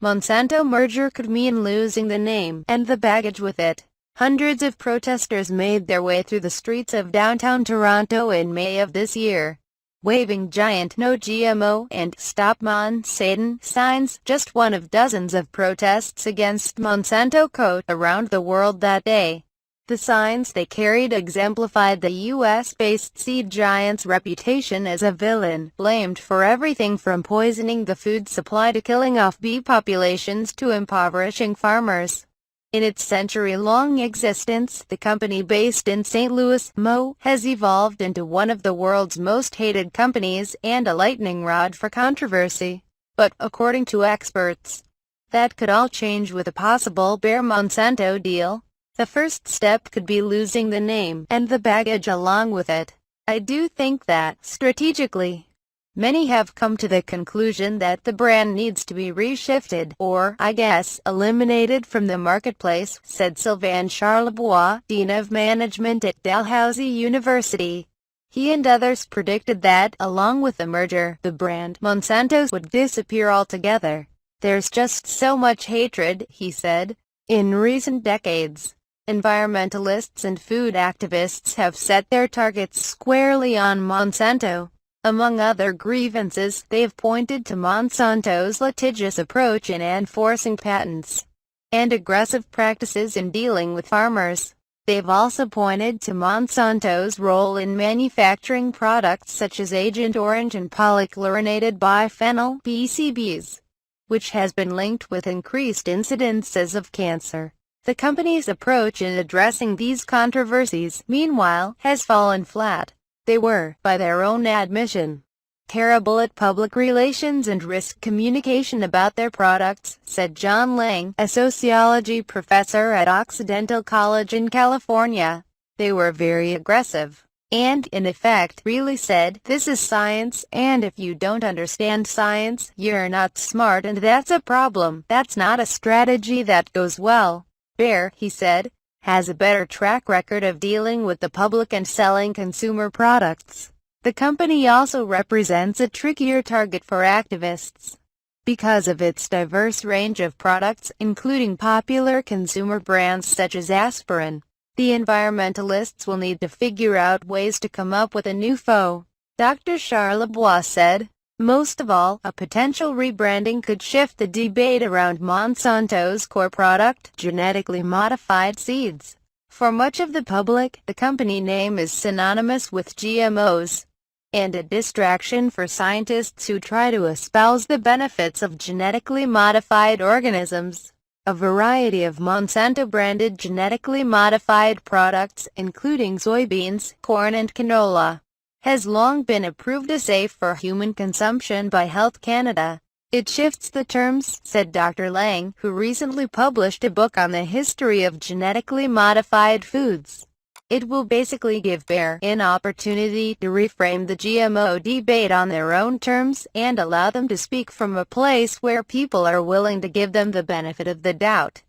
Monsanto merger could mean losing the name, and the baggage with it. Hundreds of protesters made their way through the streets of downtown Toronto in May of this year, waving giant "No GMO" and "Stop Mon-Satan" signs, just one of dozens of protests against Monsanto Co. around the world that day. The signs they carried exemplified the U.S.-based seed giant's reputation as a villain, blamed for everything from poisoning the food supply to killing off bee populations to impoverishing farmers. In its century-long existence, the company based in St. Louis, Mo, has evolved into one of the world's most hated companies and a lightning rod for controversy. But, according to experts, that could all change with a possible Bayer-Monsanto deal. The first step could be losing the name, and the baggage along with it. I do think that, strategically, many have come to the conclusion that the brand needs to be reshifted, or, I guess, eliminated from the marketplace, said Sylvain Charlebois, Dean of Management at Dalhousie University. He and others predicted that, along with the merger, the brand Monsanto would disappear altogether. There's just so much hatred, he said. In recent decades, environmentalists and food activists have set their targets squarely on Monsanto. Among other grievances, they have pointed to Monsanto's litigious approach in enforcing patents and aggressive practices in dealing with farmers. They've also pointed to Monsanto's role in manufacturing products such as Agent Orange and polychlorinated biphenyl PCBs, which has been linked with increased incidences of cancer. The company's approach in addressing these controversies, meanwhile, has fallen flat. They were, by their own admission, terrible at public relations and risk communication about their products, said John Lang, a sociology professor at Occidental College in California. They were very aggressive, and, in effect, really said, "This is science, and if you don't understand science, you're not smart, and that's a problem. That's not a strategy that goes well." Bayer, he said, has a better track record of dealing with the public and selling consumer products. The company also represents a trickier target for activists because of its diverse range of products, including popular consumer brands such as aspirin. The environmentalists will need to figure out ways to come up with a new foe, Dr. Charlebois said. Most of all, a potential rebranding could shift the debate around Monsanto's core product, genetically modified seeds. For much of the public, the company name is synonymous with GMOs, and a distraction for scientists who try to espouse the benefits of genetically modified organisms. A variety of Monsanto-branded genetically modified products, including soybeans, corn and canola, has long been approved as safe for human consumption by Health Canada. It shifts the terms, said Dr. Lang, who recently published a book on the history of genetically modified foods. It will basically give Bayer an opportunity to reframe the GMO debate on their own terms, and allow them to speak from a place where people are willing to give them the benefit of the doubt.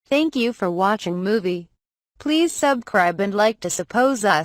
Thank you for watching movie. Please subscribe and like to support us.